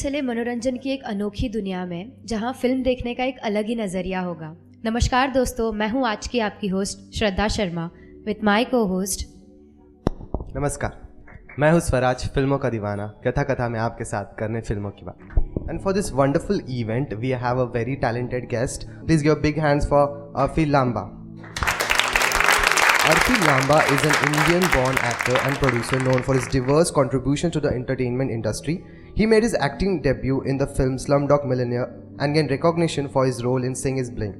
चले मनोरंजन की एक अनोखी दुनिया में जहां फिल्म देखने का एक अलग ही नज़रिया होगा। नमस्कार दोस्तों, मैं हूं आज की आपकी host Shraddha Sharma with my को होस्ट। नमस्कार, मैं हूं स्वराज, फिल्मों का दीवाना। कथा कथा में आपके साथ करने फिल्मों की बात। And for this wonderful event we have a very talented guest. Please give big hands for Arfi Laamba. Arfi Laamba is an Indian-born actor and producer known for his diverse contribution to the entertainment industry. He made his acting debut in the film Slumdog Millionaire and gained recognition for his role in Sing Is Bling.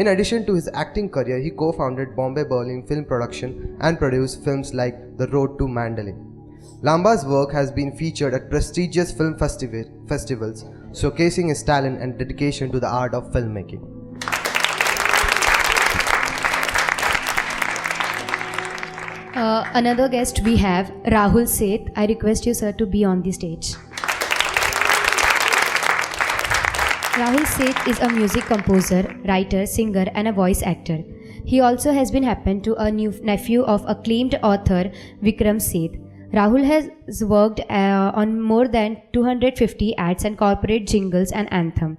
In addition to his acting career, he co-founded Bombay Berlin Film Production and produced films like The Road to Mandalay. Lamba's work has been featured at prestigious film festivals, showcasing his talent and dedication to the art of filmmaking. Another guest we have Rahul Seth. I request you sir to be on the stage. Rahul Seth is a music composer, writer, singer and a voice actor. He also has been happened to a nephew of acclaimed author Vikram Seth. Rahul has worked on more than 250 ads and corporate jingles and anthem.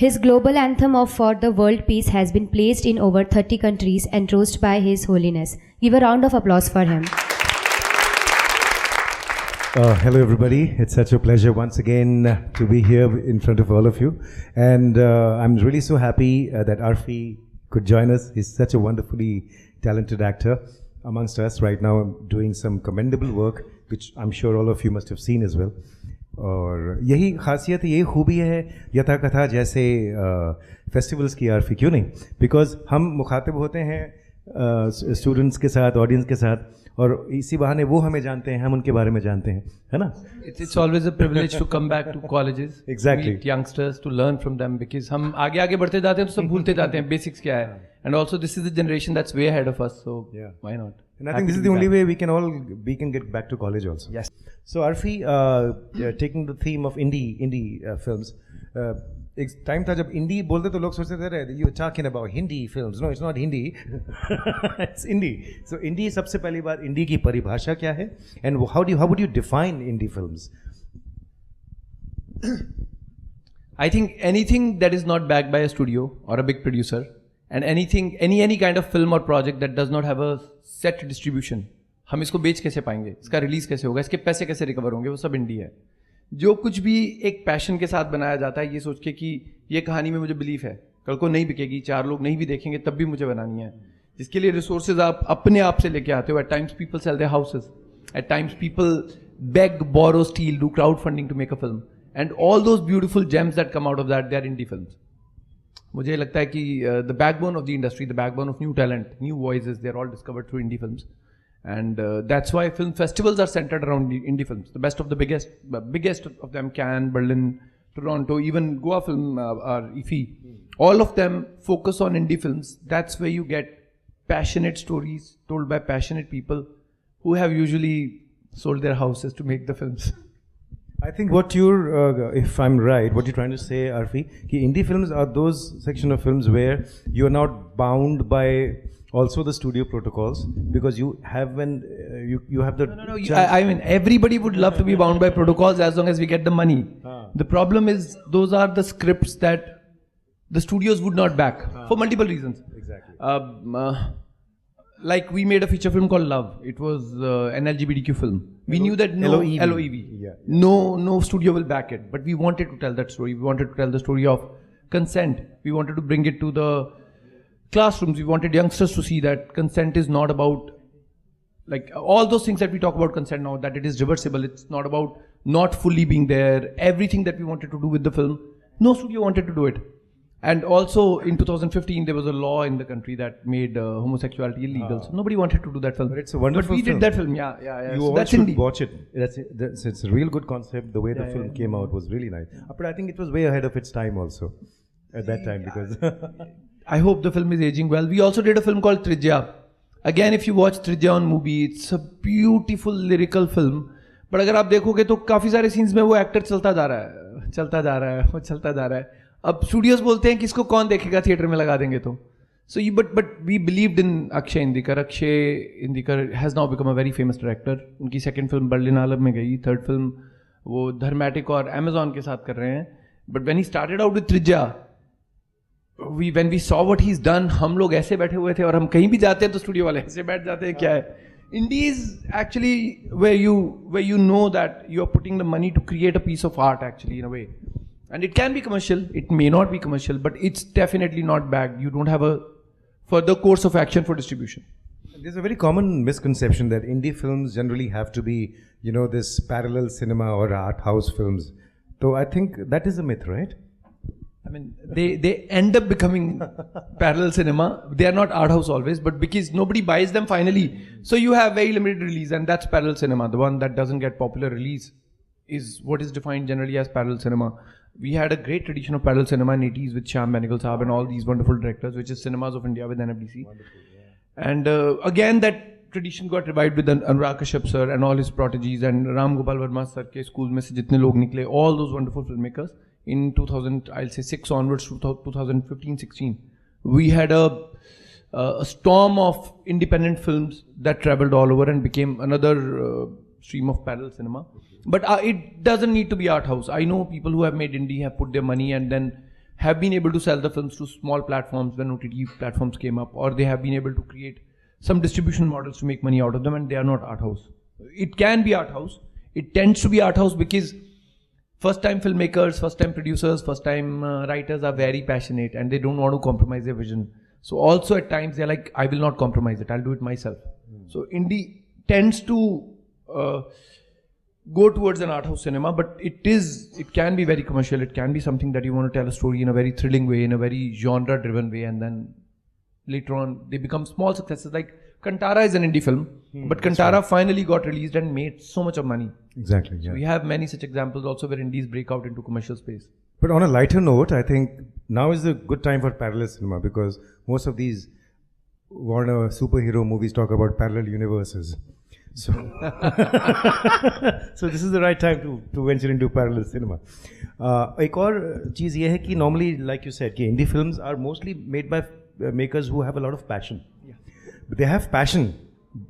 His global anthem of For the World Peace has been placed in over 30 countries and endorsed by His Holiness. Give a round of applause for him. Hello everybody, it's such a pleasure once again to be here in front of all of you, and I'm really so happy that Arfi could join us. He's such a wonderfully talented actor amongst us right now, doing some commendable work which I'm sure all of you must have seen as well. और यही खासियत, यही खूबी है यथा कथा जैसे festivals की आरफी, क्यों नहीं? बिकॉज हम मुखातिब होते हैं स्टूडेंट्स के साथ, ऑडियंस के साथ, और इसी बहाने वो हमें जानते हैं, हम उनके बारे में जानते हैं, है ना? It's always a privilege to come back to colleges, exactly, meet youngsters, to learn from them, because हम आगे आगे बढ़ते जाते हैं तो सब भूलते जाते हैं basics क्या है, and also this is the generation that's way ahead of us, so yeah, why not? And I think this is the only way we can get back to college also. Yes. So Arfi, taking the theme of indie films, एक time था जब indie बोलते तो लोग सोचते थे you are talking about Hindi films. No, it's not Hindi, it's indie. So indie, सबसे पहली बात इंडी की परिभाषा क्या है, and how would you define indie films? I think anything that is not backed by a studio or a big producer, and anything, any kind of film or project that does not have a set distribution, हम इसको बेच कैसे पाएंगे, इसका release कैसे होगा, इसके पैसे कैसे रिकवर होंगे, वो सब इंडी है. जो कुछ भी एक पैशन के साथ बनाया जाता है, ये सोच के कि ये कहानी में मुझे बिलीफ है, कल को नहीं बिकेगी, 4 लोग नहीं भी देखेंगे, तब भी मुझे बनानी है, जिसके लिए रिसोर्सेज आप अपने आप से लेके आते हो. At times people sell their houses, at times people beg, borrow, steal, do crowd funding to make a film, and all those beautiful gems that come out of that, they are indie films. मुझे लगता है कि the backbone of the industry, the backbone of new talent, new voices, they are all discovered through indie films. And that's why film festivals are centered around indie films. The best of the biggest of them, Cannes, Berlin, Toronto, even Goa Film or IFFI. All of them focus on indie films. That's where you get passionate stories told by passionate people who have usually sold their houses to make the films. I think what if I'm right, what you're trying to say, Arfi, कि indie films are those section of films where you're not bound by also the studio protocols, because you have you have the no, I mean everybody would love to be bound by protocols as long as we get the money. The problem is those are the scripts that the studios would not back for multiple reasons. Exactly. Like we made a feature film called Love. It was an LGBTQ film. We knew that LOEV. Yeah. No studio will back it, but we wanted to tell that story. We wanted to tell the story of consent. We wanted to bring it to the classrooms. We wanted youngsters to see that consent is not about, like, all those things that we talk about consent now, that it is reversible. It's not about not fully being there. Everything that we wanted to do with the film, no studio wanted to do it. And also in 2015 there was a law in the country that made homosexuality illegal. So nobody wanted to do that film. But it's a wonderful film. But we did that film. Yeah. You so all that's should indie. watch it. It's a real good concept. The way the film came out was really nice. But I think it was way ahead of its time also at that time, because I hope the film is aging well. We also did a film called Trijya. Again, if you watch Trijya on movie, it's a beautiful lyrical film. But अगर आप देखोगे तो काफ़ी सारे scenes में वो actor चलता जा रहा है. अब स्टूडियोज बोलते हैं कि इसको कौन देखेगा, थिएटर में लगा देंगे तो. So but we believed in Akshay Indikar. Akshay Indikar has now become a very famous director. उनकी second film Berlin Alam में गई, third film वो धर्मेटिक और अमेजोन के साथ कर रहे हैं. But when he started out with त्रिज्या, when we saw what he's done, हम लोग ऐसे बैठे हुए थे, और हम कहीं भी जाते हैं तो स्टूडियो वाले ऐसे बैठ जाते हैं. क्या है, Indie is actually where you know that you are putting the money to create a piece of art actually in a way, and it can be commercial, it may not be commercial, but it's definitely not backed. You don't have a further course of action for distribution. There's a very common misconception that indie films generally have to be, you know, this parallel cinema or art house films. So I think that is a myth, right? I mean, they end up becoming parallel cinema. They are not art house always, but because nobody buys them finally, so you have very limited release, and that's parallel cinema. The one that doesn't get popular release is what is defined generally as parallel cinema. We had a great tradition of parallel cinema in 80s with Shyam Benegal Saab and all these wonderful directors, which is Cinemas of India with NFDC. And again, that tradition got revived with Anurag Kashyap sir and all his prodigies, and Ram Gopal Verma sir ke school mein se jitne log nikle, all those wonderful filmmakers. In 2000, I'll say 6 onwards to 2015-16, we had a storm of independent films that traveled all over and became another stream of parallel cinema. But it doesn't need to be art house. I know people who have made indie, have put their money, and then have been able to sell the films to small platforms when OTT platforms came up, or they have been able to create some distribution models to make money out of them, and they are not art house. It can be art house. It tends to be art house because first-time filmmakers, first-time producers, first-time writers are very passionate, and they don't want to compromise their vision. So also at times they're like, I will not compromise it, I'll do it myself. So indie tends to go towards an art house cinema, but it can be very commercial. It can be something that you want to tell a story in a very thrilling way, in a very genre-driven way, and then later on they become small successes. Like Kantara is an indie film, but Kantara finally got released and made so much of money. Exactly, yeah. So we have many such examples also where indies break out into commercial space. But on a lighter note, I think now is a good time for parallel cinema, because most of these Warner superhero movies talk about parallel universes. So, so this is the right time to venture into parallel cinema. एक और चीज़ ये है कि normally, like you said, कि indie films are mostly made by makers who have a lot of passion. Yeah. But they have passion,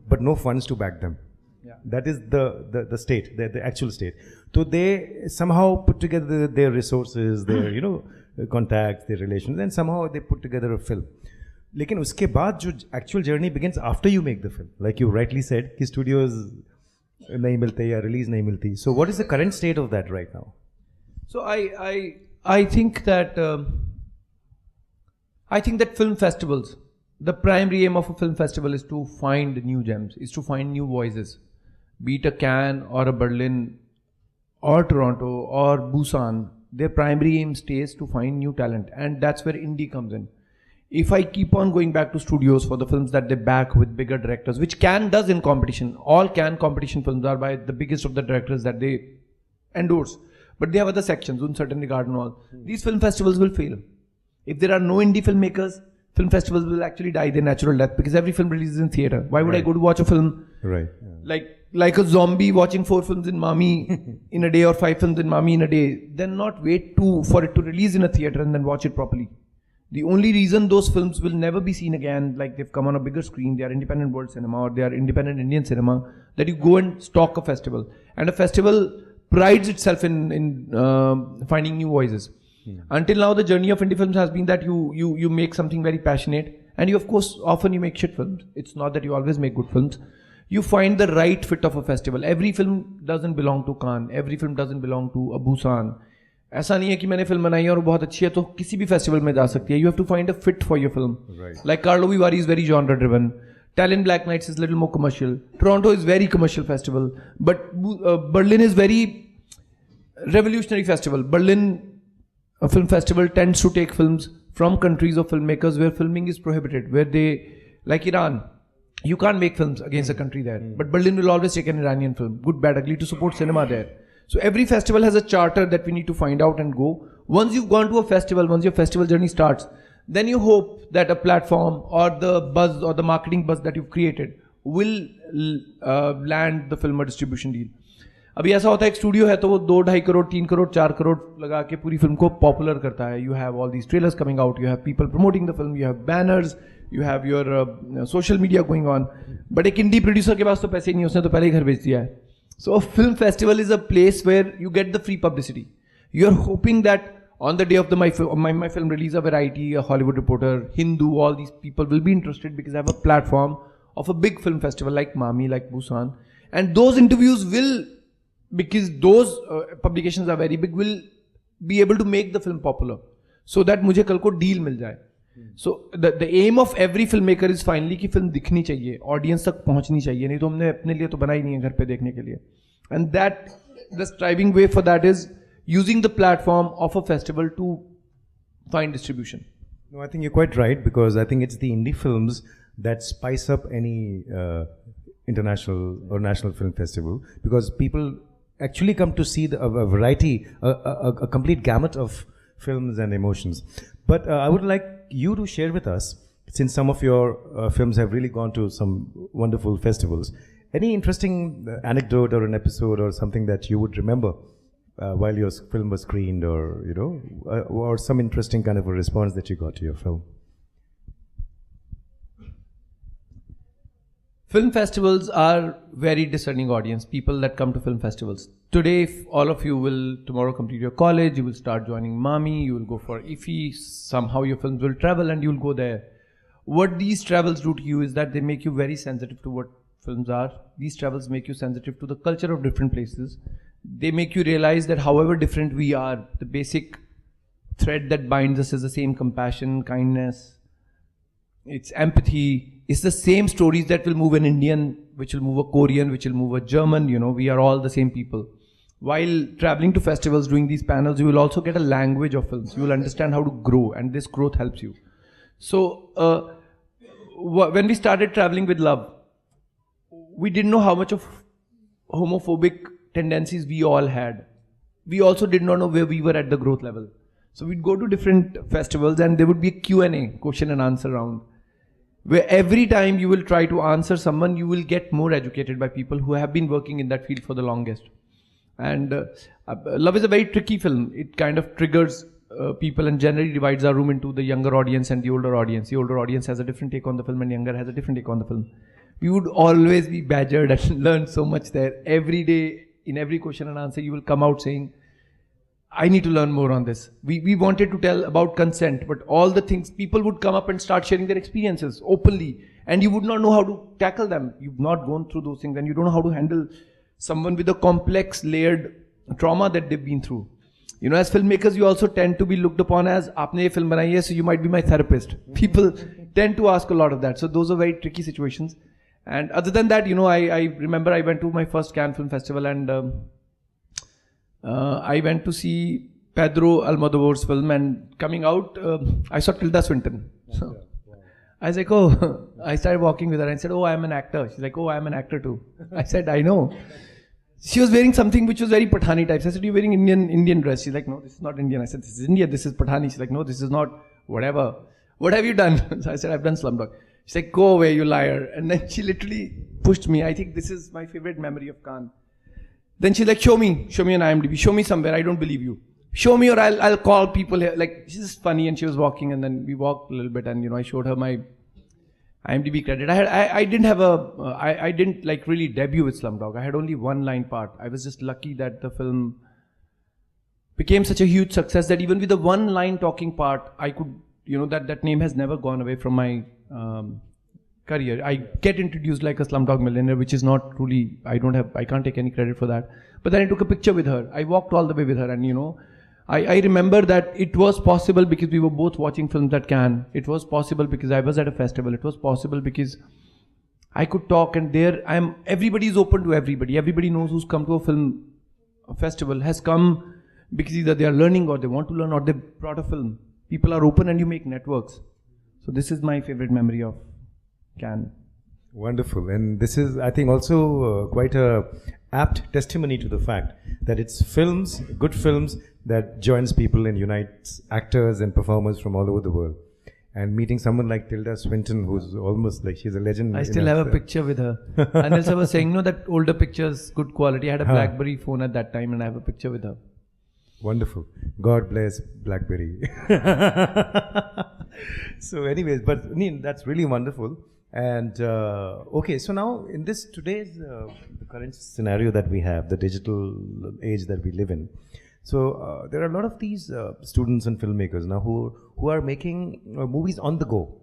but no funds to back them. Yeah. That is the state, the actual state. So they somehow put together their resources, their contacts, their relations, and somehow they put together a film. लेकिन उसके बाद जो actual journey begins after you make the film, like you rightly said, कि studios नहीं मिलते या release नहीं मिलती. So what is the current state of that right now? So I think that film festivals, the primary aim of a film festival is to find new gems, is to find new voices, be it a Cannes or a Berlin or Toronto or Busan. Their primary aim stays to find new talent, and that's where indie comes in. If I keep on going back to studios for the films that they back with bigger directors, which Cannes does in competition, all Cannes competition films are by the biggest of the directors that they endorse, but they have other sections, in certain regard and all. These film festivals will fail. If there are no indie filmmakers, film festivals will actually die their natural death, because every film releases in theatre. Why would I go to watch a film like a zombie watching 4 films in Mami in a day, or 5 films in Mami in a day, then not wait for it to release in a theatre and then watch it properly. The only reason those films will never be seen again, like they've come on a bigger screen, they are independent world cinema or they are independent Indian cinema, that you go and stalk a festival. And a festival prides itself in finding new voices. Until now, the journey of indie films has been that you make something very passionate, and you, of course, often you make shit films. It's not that you always make good films. You find the right fit of a festival. Every film doesn't belong to Cannes. Every film doesn't belong to a Busan. ऐसा नहीं है कि मैंने film बनाई है और बहुत अच्छी है तो किसी भी फेस्टिवल में जा सकती है. You have to find a fit for your film. Right. Like Carlo Vivari is very genre driven. Talent Black Nights is a little more commercial. Toronto is very commercial festival. But Berlin is very revolutionary festival. Berlin film festival tends to take films from countries of filmmakers where filming is prohibited, where they, like Iran, you can't make films against a country there. But Berlin will always take an Iranian film, good, bad, ugly, to support cinema there. So every festival has a charter that we need to find out and go. Once you've gone to a festival, once your festival journey starts, then you hope that a platform or the buzz or the marketing buzz that you've created will land the film or distribution deal. अभी ऐसा होता है एक studio है तो वो 2-2.5 करोड़ 3 करोड़ 4 करोड़ लगा के पूरी फिल्म को पॉपुलर करता है. You have all these trailers coming out, you have people promoting the film, you have banners, you have your social media going on. But एक इंडी प्रोड्यूसर के पास तो पैसे ही नहीं, उसने तो पहले ही घर बेच दिया है. So a film festival is a place where you get the free publicity. You're hoping that on the day of my film release, a Variety, a Hollywood Reporter, Hindu, all these people will be interested because I have a platform of a big film festival like Mami, like Busan. And those interviews will, because those publications are very big, will be able to make the film popular. So that मुझे कल को deal मिल जाए. So the aim of every filmmaker is finally कि film दिखनी चाहिए, audience तक पहुंचनी चाहिए, नहीं तो हमने अपने लिए तो बनाई नहीं है घर पे देखने के लिए. And that the striving way for that is using the platform of a festival to find distribution. No, I think you're quite right, because I think it's the indie films that spice up any international or national film festival, because people actually come to see a variety, a complete gamut of films and emotions. But I would like you to share with us, since some of your films have really gone to some wonderful festivals, any interesting anecdote or an episode or something that you would remember while your film was screened, or or some interesting kind of a response that you got to your film? Film festivals are very discerning audience, people that come to film festivals. Today, if all of you will tomorrow complete your college, you will start joining Mami, you will go for IFI, somehow your films will travel and you will go there. What these travels do to you is that they make you very sensitive to what films are. These travels make you sensitive to the culture of different places. They make you realize that however different we are, the basic thread that binds us is the same compassion, kindness, it's empathy. It's the same stories that will move an Indian, which will move a Korean, which will move a German. We are all the same people. While traveling to festivals, doing these panels, you will also get a language of films. You will understand how to grow, and this growth helps you. So, when we started traveling with love, we didn't know how much of homophobic tendencies we all had. We also did not know where we were at the growth level. So we'd go to different festivals and there would be a Q&A, question and answer round, where every time you will try to answer someone, you will get more educated by people who have been working in that field for the longest. And Love is a very tricky film. It kind of triggers people and generally divides our room into the younger audience and the older audience. The older audience has a different take on the film and younger has a different take on the film. We would always be badgered and learn so much there. Every day, in every question and answer, you will come out saying, I need to learn more on this. We wanted to tell about consent, but all the things, people would come up and start sharing their experiences openly, and you would not know how to tackle them. You've not gone through those things, and you don't know how to handle someone with a complex, layered trauma that they've been through. As filmmakers, you also tend to be looked upon as, aapne ye film banai hai, so you might be my therapist. People tend to ask a lot of that. So those are very tricky situations. And other than that, I remember I went to my first Cannes Film Festival, and I went to see Pedro Almodovar's film, and coming out, I saw Tilda Swinton. So I was like, oh, I started walking with her and said, oh, I'm an actor. She's like, oh, I'm an actor too. I said, I know. She was wearing something which was very Pathani type. So I said, you're wearing Indian dress. She's like, no, this is not Indian. I said, this is India, this is Pathani. She's like, no, this is not whatever. What have you done? So I said, I've done Slumdog. She's like, go away, you liar. And then she literally pushed me. I think this is my favorite memory of Cannes. Then she's like, show me an IMDb, show me somewhere, I don't believe you. Show me or I'll call people here. Like, she's just funny, and she was walking, and then we walked a little bit, and I showed her my IMDb credit. I didn't like really debut with Slumdog. I had only one line part. I was just lucky that the film became such a huge success that even with the one line talking part, I could, that name has never gone away from my career. I get introduced like a Slumdog Millionaire, which is not truly, I can't take any credit for that. But then I took a picture with her. I walked all the way with her, and I remember that it was possible because we were both watching films at Cannes. It was possible because I was at a festival. It was possible because I could talk, and everybody is open to everybody. Everybody knows who's come to a festival has come because either they are learning or they want to learn or they brought a film. People are open and you make networks. So this is my favorite memory of Cannes. Wonderful. And this is, I think, also quite a apt testimony to the fact that it's films, good films, that joins people and unites actors and performers from all over the world. And meeting someone like Tilda Swinton, who's almost like, she's a legend. I still have a picture with her. Anil sir was saying, that older pictures, good quality. I had a BlackBerry phone at that time, and I have a picture with her. Wonderful. God bless BlackBerry. So anyways, but that's really wonderful. And okay, so now in this today's the current scenario that we have, the digital age that we live in, so there are a lot of these students and filmmakers now who are making movies on the go.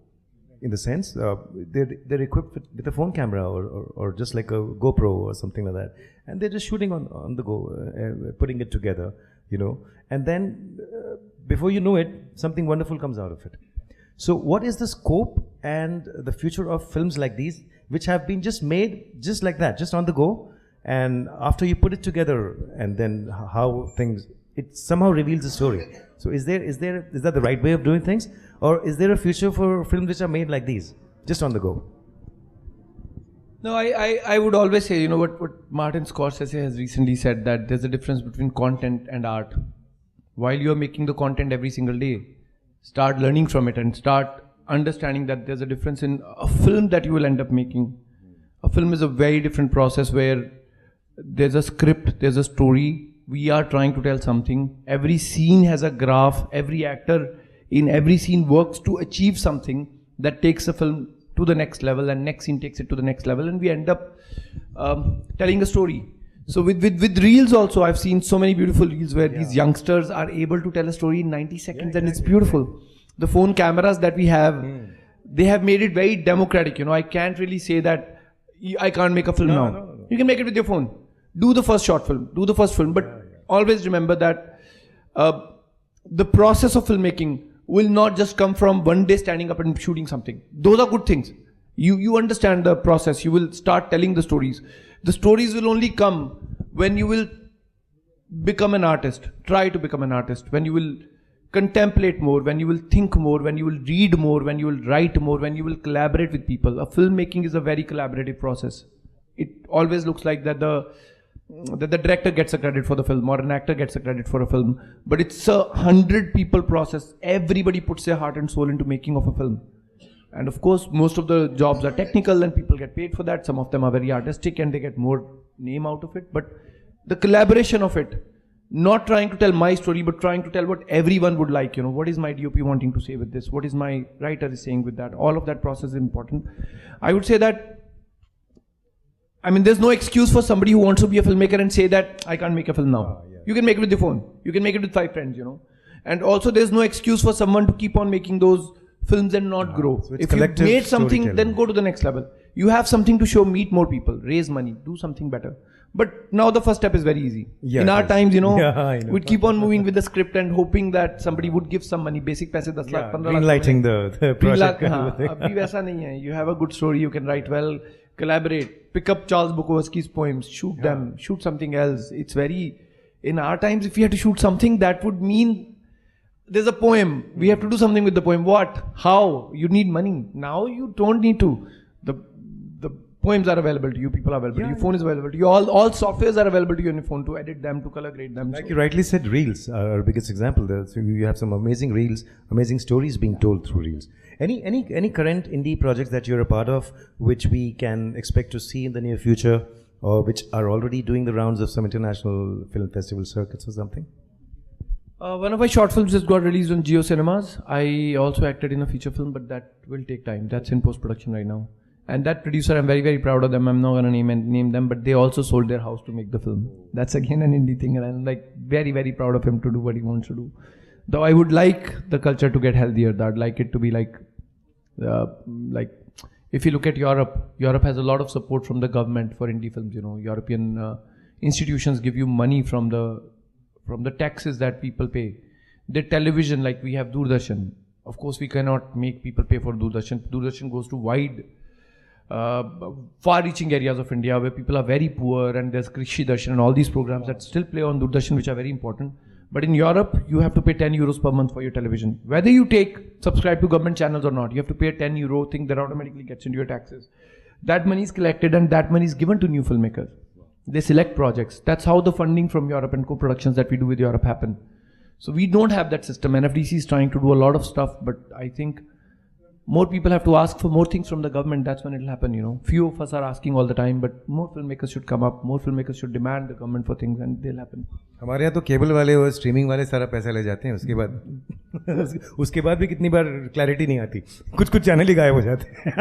In the sense, they're equipped with a phone camera or just like a GoPro or something like that, and they're just shooting on the go, putting it together, and then before you know it, something wonderful comes out of it. So, what is the scope and the future of films like these, which have been just made just like that, just on the go, and after you put it together, and then how things it somehow reveals the story. So, is that the right way of doing things? Or is there a future for films which are made like these, just on the go? No, I would always say, what Martin Scorsese has recently said, that there's a difference between content and art. While you are making the content every single day, start learning from it and start understanding that there's a difference in a film that you will end up making. A film is a very different process where there's a script, there's a story, we are trying to tell something. Every scene has a graph, every actor in every scene works to achieve something that takes a film to the next level, and next scene takes it to the next level, and we end up telling a story. So with reels also, I've seen so many beautiful reels where these youngsters are able to tell a story in 90 seconds, and it's beautiful. The phone cameras that we have, they have made it very democratic. I can't really say that I can't make a film now. No. You can make it with your phone. Do the first short film, do the first film, but always remember that the process of filmmaking will not just come from one day standing up and shooting something. Those are good things. You understand the process. You will start telling the stories. The stories will only come when you will become an artist. Try to become an artist. When you will contemplate more, when you will think more, when you will read more, when you will write more, when you will collaborate with people. A filmmaking is a very collaborative process. It always looks like that the director gets a credit for the film or an actor gets a credit for a film, but it's a 100 people process. Everybody puts their heart and soul into making of a film, and of course most of the jobs are technical and people get paid for that. Some of them are very artistic and they get more name out of it, but the collaboration of it, not trying to tell my story but trying to tell what everyone would like, what is my DOP wanting to say with this, what is my writer is saying with that, all of that process is important. I would say that there's no excuse for somebody who wants to be a filmmaker and say that I can't make a film now. You can make it with your phone. You can make it with 5 friends, And also there's no excuse for someone to keep on making those films and not grow. So if you made something, then go to the next level. You have something to show, meet more people, raise money, do something better. But now the first step is very easy. In our times, we'd keep on moving with the script and hoping that somebody would give some money, basic paise 10 lakh, 15 lakh. Greenlighting the project. Abhi वैसा नहीं है. You have a good story, you can write well, collaborate, pick up Charles Bukowski's poems, shoot them, shoot something else. It's very, in our times, if we had to shoot something, that would mean there's a poem. We have to do something with the poem. What? How? You need money. Now you don't need to. The poems are available to you, people are available to you, phone is available to you, all softwares are available to you on your phone to edit them, to color grade them. Like you rightly said, reels are our biggest example. So you have some amazing reels, amazing stories being told through reels. Any current indie projects that you're a part of, which we can expect to see in the near future, or which are already doing the rounds of some international film festival circuits or something? One of my short films just got released on Geo Cinemas. I also acted in a feature film, but that will take time. That's in post-production right now. And that producer, I'm very, very proud of them. I'm not going to name them, but they also sold their house to make the film. That's again an indie thing, and I'm very, very proud of him to do what he wants to do. Though I would like the culture to get healthier. I'd like it to be like if you look at Europe has a lot of support from the government for indie films. European institutions give you money from the taxes that people pay. The television, like we have Doordarshan. Of course, we cannot make people pay for Doordarshan. Doordarshan goes to wide, far-reaching areas of India where people are very poor, and there's Krishi Darshan and all these programs that still play on Doordarshan, which are very important. But in Europe, you have to pay 10 euros per month for your television. Whether you subscribe to government channels or not, you have to pay a 10 euro thing that automatically gets into your taxes. That money is collected and that money is given to new filmmakers. They select projects. That's how the funding from Europe and co-productions that we do with Europe happen. So we don't have that system. NFDC is trying to do a lot of stuff, but I think more people have to ask for more things from the government. That's when it'll happen, you know. Few of us are asking all the time, but more filmmakers should come up. More filmmakers should demand the government for things, and they'll happen. हमारे यहाँ तो cable वाले और streaming वाले सारा पैसा ले जाते हैं, उसके बाद उसके बाद भी कितनी बार क्लैरिटी नहीं आती, कुछ चैनल ही गायब हो जाते हैं.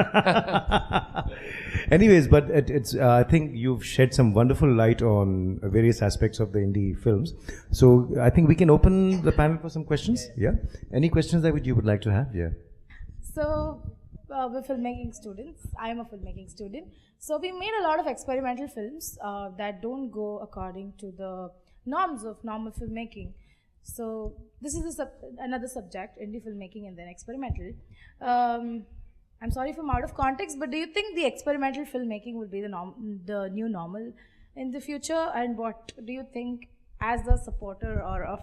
Anyways, but it's I think you've shed some wonderful light on various aspects of the indie films. So I think we can open the panel for some questions. Yeah. Any questions that you would like to have? Yeah. So, we're filmmaking students. I am a filmmaking student. So, we made a lot of experimental films that don't go according to the norms of normal filmmaking. So, this is another subject, indie filmmaking and then experimental. I'm sorry if I'm out of context, but do you think the experimental filmmaking will be the new normal in the future? And what do you think, as the supporter or of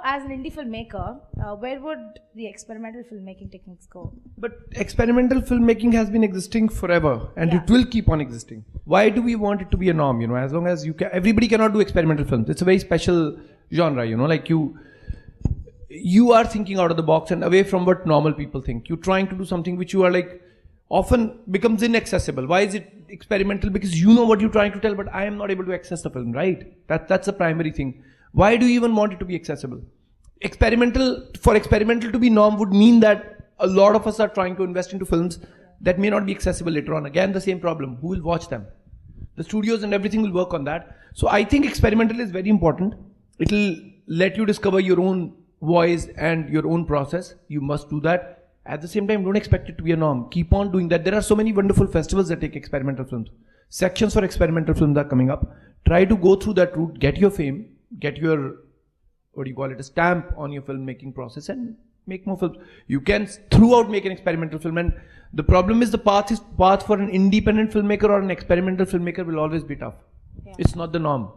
as an indie filmmaker, where would the experimental filmmaking techniques go? But experimental filmmaking has been existing forever, and it will keep on existing. Why do we want it to be a norm? You know, as long as everybody cannot do experimental films. It's a very special genre. You know, like you are thinking out of the box and away from what normal people think. You're trying to do something which you are like often becomes inaccessible. Why is it experimental? Because you know what you're trying to tell, but I am not able to access the film, right? That's the primary thing. Why do you even want it to be accessible? For experimental to be norm would mean that a lot of us are trying to invest into films that may not be accessible later on. Again, the same problem. Who will watch them? The studios and everything will work on that. So I think experimental is very important. It'll let you discover your own voice and your own process. You must do that. At the same time, don't expect it to be a norm. Keep on doing that. There are so many wonderful festivals that take experimental films. Sections for experimental films are coming up. Try to go through that route, get your fame, get your, a stamp on your filmmaking process and make more films. You can throughout make an experimental film, and the problem is the path for an independent filmmaker or an experimental filmmaker will always be tough. Yeah. It's not the norm.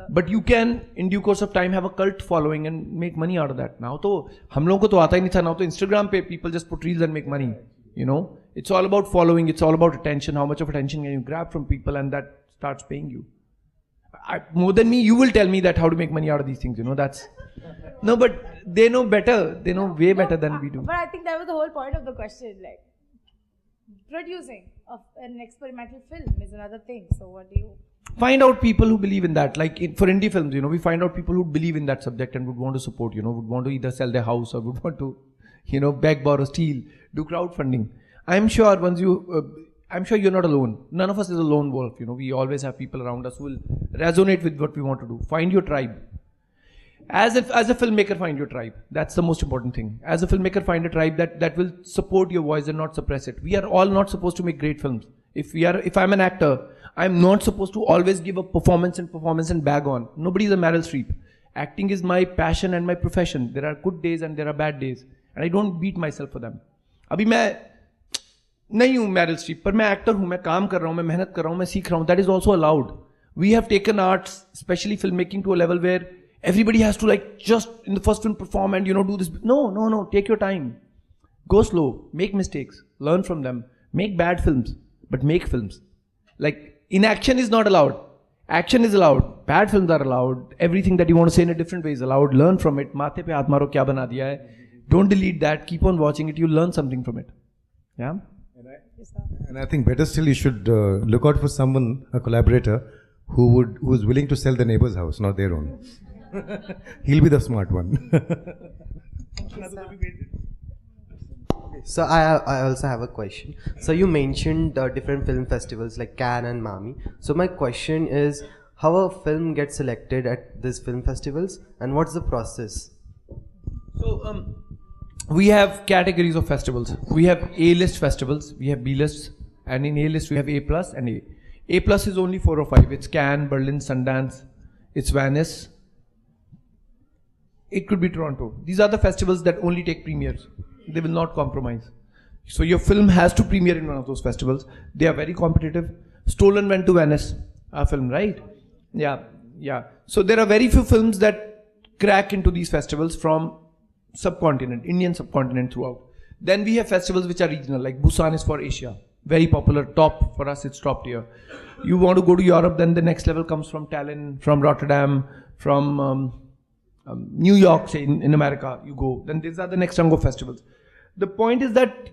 But you can, in due course of time, have a cult following and make money out of that. Now, to hum logon ko to aata hi nahi tha. Now, to Instagram pe people just put reels and make money. You know, it's all about following. It's all about attention. How much of attention can you grab from people, and that starts paying you. More than me, you will tell me that how to make money out of these things. You know, that's no, but they know better. They know way better than we do. But I think that was the whole point of the question. Like, producing of an experimental film is another thing. So, what do you? Find out people who believe in that. Like for indie films, you know, we find out people who believe in that subject and would want to support, you know, would want to either sell their house or would want to, you know, beg, borrow, steal, do crowdfunding. I'm sure you're not alone. None of us is a lone wolf, you know. We always have people around us who will resonate with what we want to do. Find your tribe. As a filmmaker, find your tribe. That's the most important thing. As a filmmaker, find a tribe that will support your voice and not suppress it. We are all not supposed to make great films. If I'm an actor, I'm not supposed to always give a performance and bag on. Nobody is a Meryl Streep. Acting is my passion and my profession. There are good days and there are bad days. And I don't beat myself for them. अभी मैं नहीं हूँ Meryl Streep, पर मैं actor हूँ, मैं काम कर रहा हूँ, मैं मेहनत कर रहा हूँ, मैं सीख रहा हूँ. That is also allowed. We have taken arts, especially filmmaking, to a level where everybody has to like just in the first film perform and, you know, do this. No. Take your time. Go slow. Make mistakes. Learn from them. Make bad films, but make films. Like, inaction is not allowed. Action is allowed. Bad films are allowed. Everything that you want to say in a different way is allowed. Learn from it. Mathe pe haath maro, kya bana diya hai. Don't delete that. Keep on watching it. You'll learn something from it. Yeah? And I think better still, you should look out for someone, a collaborator, who's willing to sell the neighbor's house, not their own. He'll be the smart one. So I also have a question. So you mentioned different film festivals like Cannes and Mami. So my question is, how a film gets selected at these film festivals and what's the process? So we have categories of festivals. We have A-list festivals, we have B-lists, and in A-list we have A+ and A. A+ is only 4 or 5. It's Cannes, Berlin, Sundance, it's Venice. It could be Toronto. These are the festivals that only take premieres. They will not compromise. So your film has to premiere in one of those festivals. They are very competitive. Stolen went to Venice, our film, right? Yeah. So there are very few films that crack into these festivals from subcontinent, Indian subcontinent throughout. Then we have festivals which are regional, like Busan is for Asia. Very popular, top, for us it's top tier. You want to go to Europe, then the next level comes from Tallinn, from Rotterdam, from New York, say in America, you go. Then these are the next chunk of festivals. The point is that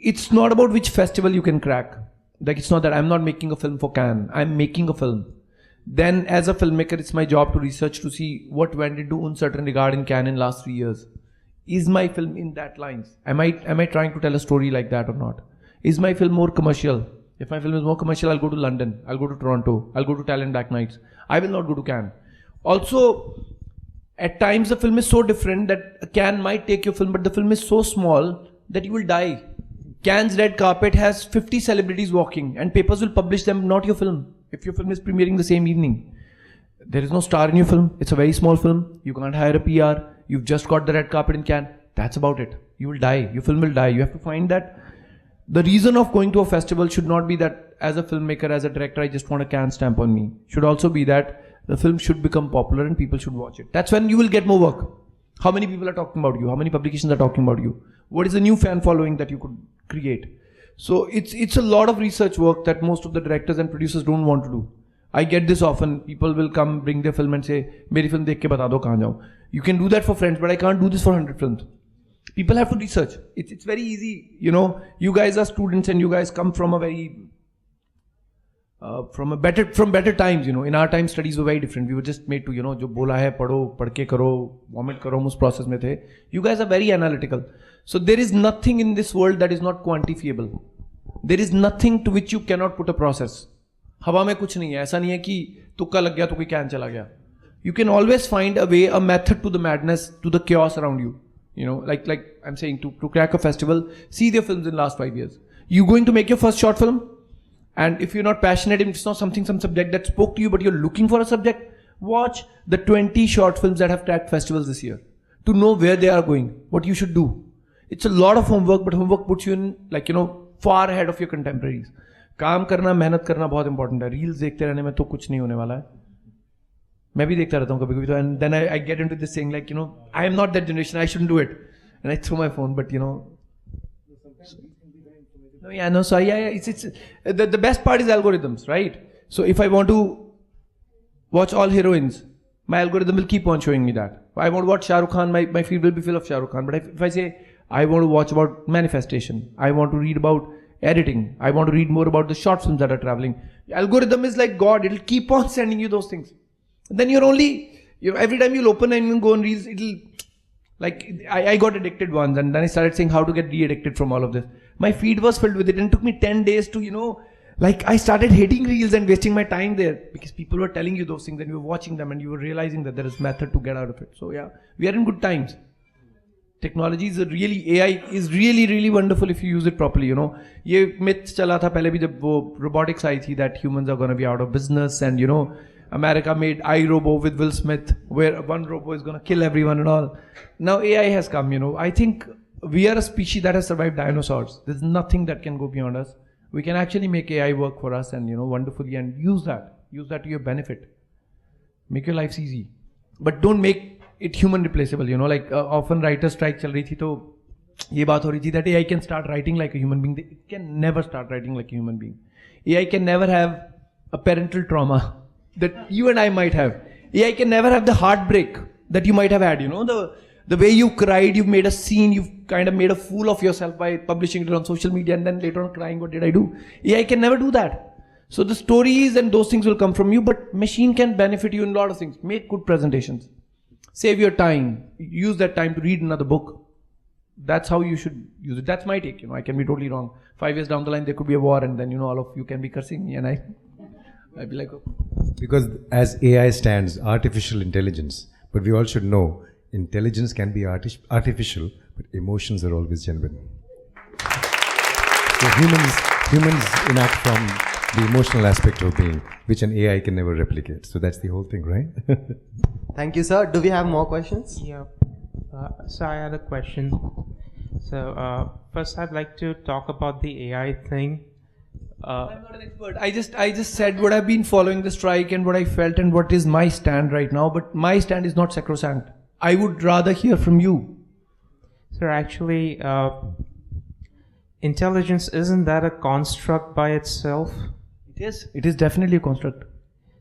it's not about which festival you can crack. Like, it's not that I'm not making a film for Cannes. I'm making a film. Then as a filmmaker, it's my job to research to see what went into uncertain regard in Cannes in last 3 years. Is my film in that lines? Am I trying to tell a story like that or not? Is my film more commercial? If my film is more commercial, I'll go to London, I'll go to Toronto, I'll go to Talent Back Nights. I will not go to Cannes. Also, at times the film is so different that Cannes might take your film, but the film is so small that you will die. Cannes red carpet has 50 celebrities walking and papers will publish them, not your film. If your film is premiering the same evening. There is no star in your film. It's a very small film. You can't hire a PR. You've just got the red carpet in Cannes. That's about it. You will die. Your film will die. You have to find that the reason of going to a festival should not be that as a filmmaker, as a director, I just want a Cannes stamp on me. Should also be that the film should become popular and people should watch it. That's when you will get more work. How many people are talking about you? How many publications are talking about you? What is the new fan following that you could create? So it's a lot of research work that most of the directors and producers don't want to do. I get this often. People will come, bring their film and say, "Meri film dekh ke bata do kahan jaun." You can do that for friends, but I can't do this for 100 films. People have to research. It's very easy. You know, you guys are students and you guys come from a very from better times. You know, in our time studies were very different. We were just made to, you know, jo bola hai padho, pad ke karo, vomit karo, hum us process mein the. You guys are very analytical. So there is nothing in this world that is not quantifiable. There is nothing to which you cannot put a process. हवा में कुछ नहीं है. ऐसा नहीं है कि तुक्का लग गया तो कोई कैन चला गया. You can always find a way, a method to the madness, to the chaos around you. You know, like I'm saying, to crack a festival, see their films in the last 5 years. You going to make your first short film, and if you're not passionate, if it's not some subject that spoke to you, but you're looking for a subject, watch the 20 short films that have cracked festivals this year to know where they are going, what you should do. It's a lot of homework, but homework puts you in, like, you know, far ahead of your contemporaries. काम करना, मेहनत करना बहुत important है. Reels देखते रहने में तो कुछ नहीं होने वाला है. मैं भी देखता रहता हूँ कभी कभी तो, and then I get into this saying, like, you know, I am not that generation, I shouldn't do it, and I throw my phone. But you know, no, yeah, no, so yeah, it's the best part is algorithms, right? So if I want to watch all heroines, my algorithm will keep on showing me that. If I want to watch Shah Rukh Khan, my feed will be full of Shah Rukh Khan. But if I say I want to watch about manifestation, I want to read about editing, I want to read more about the short films that are traveling, algorithm is like God. It'll keep on sending you those things. And then you're only, you know, every time you'll open and you go on reels, it'll, like, I got addicted once, and then I started saying how to get de-addicted from all of this. My feed was filled with it, and it took me 10 days to, you know, like, I started hating reels and wasting my time there because people were telling you those things and you were watching them and you were realizing that there is method to get out of it. So yeah, we are in good times. Technology is AI is really wonderful if you use it properly, you know. ये myth चला था पहले भी जब वो robotics आई थी that humans are going to be out of business, and, you know, America made iRobo with Will Smith where one robo is going to kill everyone and all. Now AI has come, you know. I think we are a species that has survived dinosaurs. There's nothing that can go beyond us. We can actually make AI work for us, and, you know, wonderfully, and use that to your benefit. Make your lives easy, but don't make it human replaceable. You know, like often writer strike चल रही थी तो ये बात हो रही थी that AI can start writing like a human being. It can never start writing like a human being. AI can never have a parental trauma that you and I might have. AI can never have the heartbreak that you might have had. You know, the way you cried, you've made a scene, you've kind of made a fool of yourself by publishing it on social media, and then later on crying, what did I do? AI can never do that. So the stories and those things will come from you, but machine can benefit you in a lot of things. Make good presentations. Save your time. Use that time to read another book. That's how you should use it. That's my take. You know, I can be totally wrong. 5 years down the line, there could be a war, and then, you know, all of you can be cursing me, and I'd be like, oh. Because as AI stands, artificial intelligence, but we all should know intelligence can be artificial, but emotions are always genuine. So humans enact from the emotional aspect of being, which an AI can never replicate. So that's the whole thing, right? Thank you, sir. Do we have more questions? Yeah. So I had a question. So first, I'd like to talk about the AI thing. I'm not an expert. I just said what I've been following the strike and what I felt and what is my stand right now. But my stand is not sacrosanct. I would rather hear from you. So actually, intelligence, isn't that a construct by itself? It is. It is definitely a construct.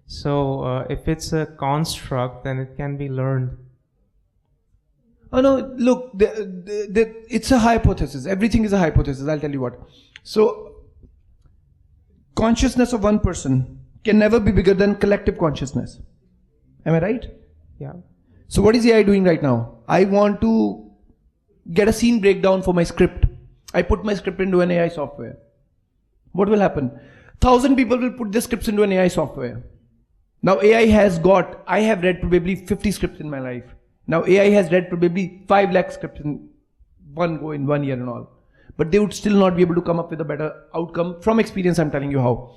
So if it's a construct, then it can be learned. Oh no, look, it's a hypothesis. Everything is a hypothesis, I'll tell you what. So, consciousness of one person can never be bigger than collective consciousness. Am I right? Yeah. So what is AI doing right now? I want to get a scene breakdown for my script. I put my script into an AI software. What will happen? 1,000 people will put their scripts into an AI software. Now I have read probably 50 scripts in my life. Now AI has read probably 5 lakh scripts in one go, in 1 year and all. But they would still not be able to come up with a better outcome. From experience, I'm telling you how.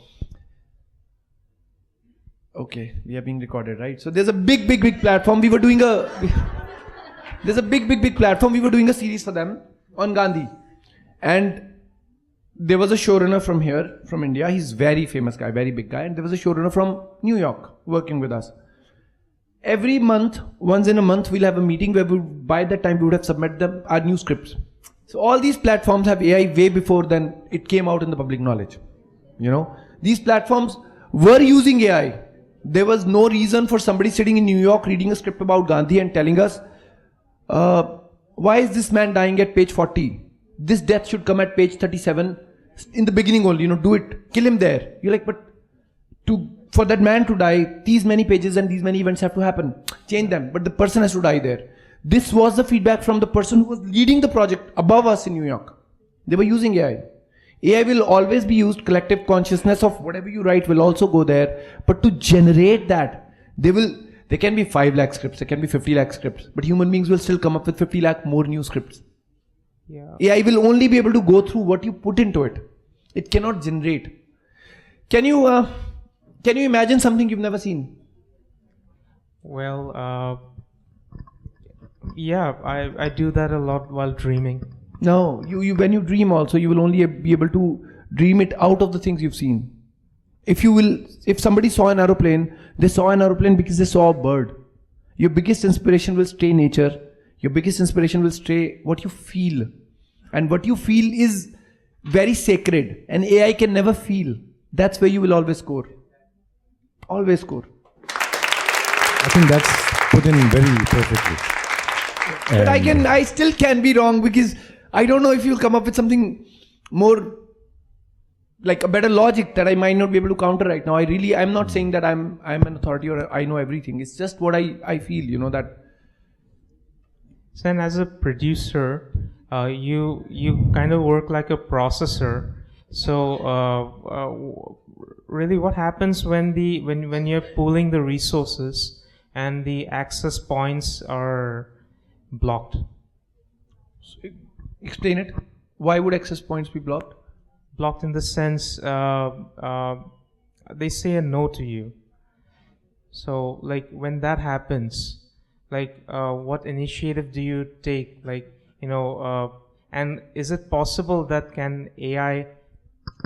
Okay, we are being recorded, right? So there's a big platform. There's a big platform. We were doing a series for them on Gandhi. And there was a showrunner from here, from India. He's very famous guy, very big guy. And there was a showrunner from New York working with us. Every month, once in a month, we'll have a meeting where by that time we would have submitted our new scripts. So all these platforms have AI way before then it came out in the public knowledge. You know, these platforms were using AI. There was no reason for somebody sitting in New York reading a script about Gandhi and telling us, why is this man dying at page 40? This death should come at page 37 in the beginning only, do it, kill him there. You're like, but for that man to die, these many pages and these many events have to happen. Change them, but the person has to die there. This was the feedback from the person who was leading the project above us in New York. They were using AI. AI will always be used. Collective consciousness of whatever you write will also go there. But to generate that, there can be 5 lakh scripts, there can be 50 lakh scripts, but human beings will still come up with 50 lakh more new scripts. Yeah. AI will only be able to go through what you put into it. It cannot generate. Can you imagine something you've never seen? Well, yeah, I do that a lot while dreaming. No, when you dream also, you will only be able to dream it out of the things you've seen. If somebody saw an aeroplane, they saw an aeroplane because they saw a bird. Your biggest inspiration will stay nature. Your biggest inspiration will stay what you feel. And what you feel is very sacred. And AI can never feel. That's where you will always score. Always score. I think that's put in very perfectly. But I still can be wrong because I don't know if you'll come up with something more like a better logic that I might not be able to counter right now. I'm not saying that I'm an authority or I know everything. It's just what I feel, that. So, and as a producer, you kind of work like a processor. So, really, what happens when you're pooling the resources and the access points are blocked? Explain it. Why would access points be blocked? Blocked in the sense they say a no to you. So, like when that happens, what initiative do you take? And is it possible that can AI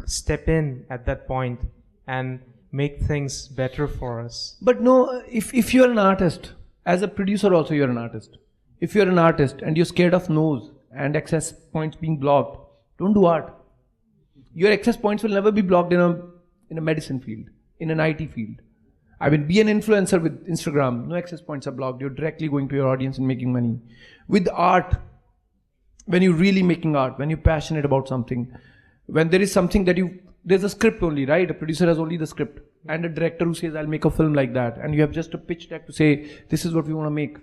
step in at that point and make things better for us? But no, if you're an artist, as a producer also you're an artist. If you're an artist and you're scared of no's and access points being blocked, don't do art. Your access points will never be blocked in a medicine field, in an IT field. I mean, be an influencer with Instagram. No access points are blocked. You're directly going to your audience and making money. With art, when you're really making art, when you're passionate about something, when there is something there's a script only, right? A producer has only the script and a director who says, I'll make a film like that. And you have just a pitch deck to say, this is what we want to make.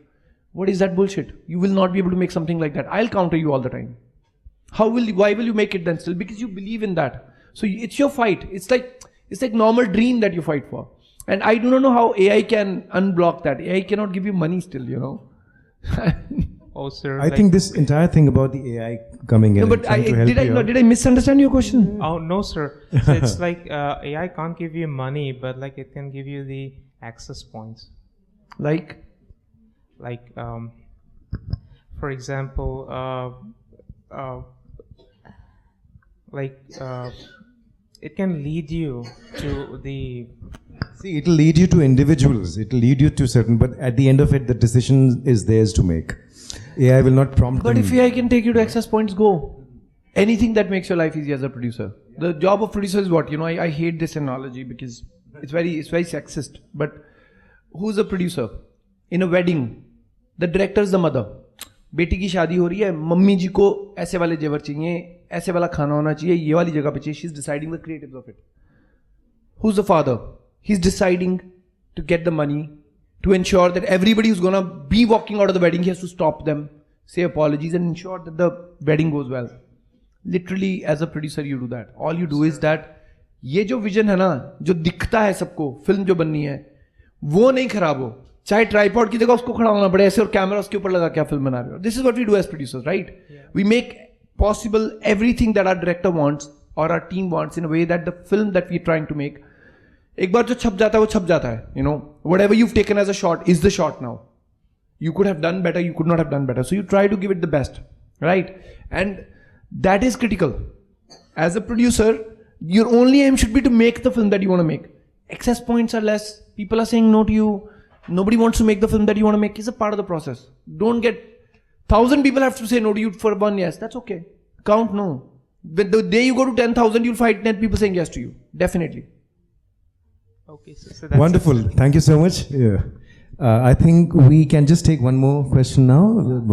What is that bullshit? You will not be able to make something like that. I'll counter you all the time. Why will you make it then still? Because you believe in that. So it's your fight. It's like normal dream that you fight for. And I do not know how AI can unblock that. AI cannot give you money still, Oh, sir. I think this entire thing about the AI coming in. No, but did I misunderstand your question? Oh, no, sir. So it's like AI can't give you money, but it can give you the access points. Like, for example, it can lead you to the... See, it'll lead you to individuals. It'll lead you to certain, but at the end of it, the decision is theirs to make. AI will not prompt them. But if AI can take you to access points, go. Anything that makes your life easy as a producer. The job of producer is what? I hate this analogy because it's very sexist. But who's a producer? In a wedding, the director is the mother. बेटी की शादी हो रही है, mummy जी को ऐसे वाले जेवर चाहिए, ऐसे वाला खाना होना चाहिए, ये वाली जगह पे चाहिए. She is deciding the creatives of it. Who's the father? He's deciding to get the money, to ensure that everybody who's gonna be walking out of the wedding, he has to stop them, say apologies, and ensure that the wedding goes well. Literally, as a producer, you do that. All you do is that ये जो vision है ना, जो दिखता है सबको, film जो बननी है, वो नहीं खराब हो. चाहे ट्राइपॉड की जगह उसको खड़ा होना पड़े ऐसे और कैमरा उसके ऊपर लगा क्या फिल्म बना रहे हो. This is what we do as producers, right? We make possible everything that our director wants or our team wants in a way that the film that we're trying to make, एक बार जो छप जाता है वो छप जाता है. You know, whatever you've taken as a shot is the shot now. You could have done better, you could not have done better. So you try to give it the best, right? And that is critical. As a producer, your only aim should be to make the film that you want to make. Excess points are less. People are saying no to you. Nobody wants to make the film that you want to make. It's a part of the process. Don't get 1,000 people have to say no to you for one yes. That's okay. Count no. But the day you go to 10,000, you'll find 10 people saying yes to you. Definitely. Okay, so that's Wonderful. Thank you so much. Yeah. I think we can just take one more question now.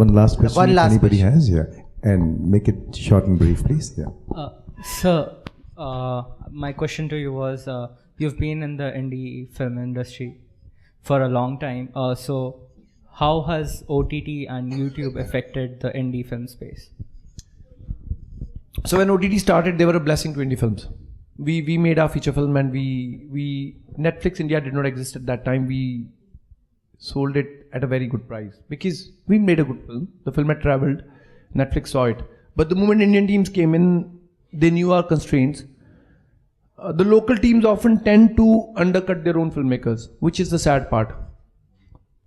One last question. One if last anybody question. has, yeah. And make it short and brief, please. Yeah. Sir, my question to you was, you've been in the indie film industry for a long time. So how has OTT and YouTube affected the indie film space? So when OTT started, they were a blessing to indie films. We made our feature film and we Netflix India did not exist at that time. We sold it at a very good price because we made a good film. The film had traveled. Netflix saw it. But the moment Indian teams came in, they knew our constraints. The local teams often tend to undercut their own filmmakers, which is the sad part.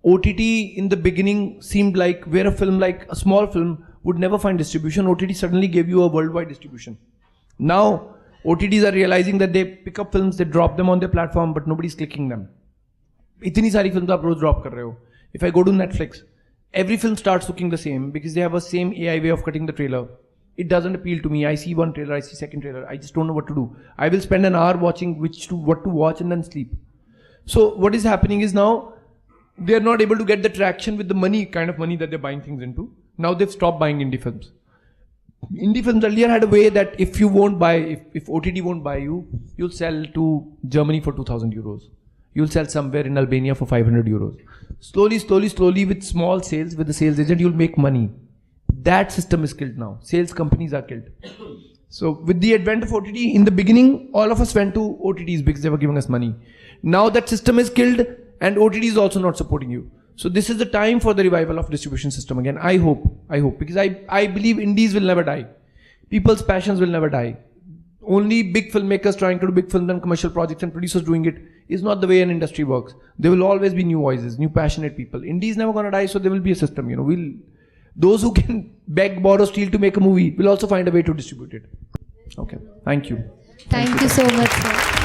OTT in the beginning seemed like where a film like a small film would never find distribution. OTT suddenly gave you a worldwide distribution. Now OTTs are realizing that they pick up films, they drop them on their platform, but nobody's clicking them. इतनी सारी films आप रोज drop कर रहे हो. If I go to Netflix, every film starts looking the same because they have a same AI way of cutting the trailer. It doesn't appeal to me. I see one trailer, I see second trailer. I just don't know what to do. I will spend an hour watching what to watch and then sleep. So what is happening is now they are not able to get the traction with the kind of money that they're buying things into. Now they've stopped buying indie films. Indie films earlier had a way that if OTT won't buy you, you'll sell to Germany for 2,000 euros. You'll sell somewhere in Albania for 500 euros. Slowly with small sales, with the sales agent, you'll make money. That system is killed now. Sales companies are killed. So with the advent of OTT, in the beginning, all of us went to OTTs because they were giving us money. Now that system is killed and OTT is also not supporting you. So this is the time for the revival of distribution system again. I hope, because I believe indies will never die. People's passions will never die. Only big filmmakers trying to do big films and commercial projects and producers doing it is not the way an industry works. There will always be new voices, new passionate people. Indies never gonna die, so there will be a system. You know, those who can beg, borrow, steal to make a movie will also find a way to distribute it. Okay, thank you. Thank you so much, sir.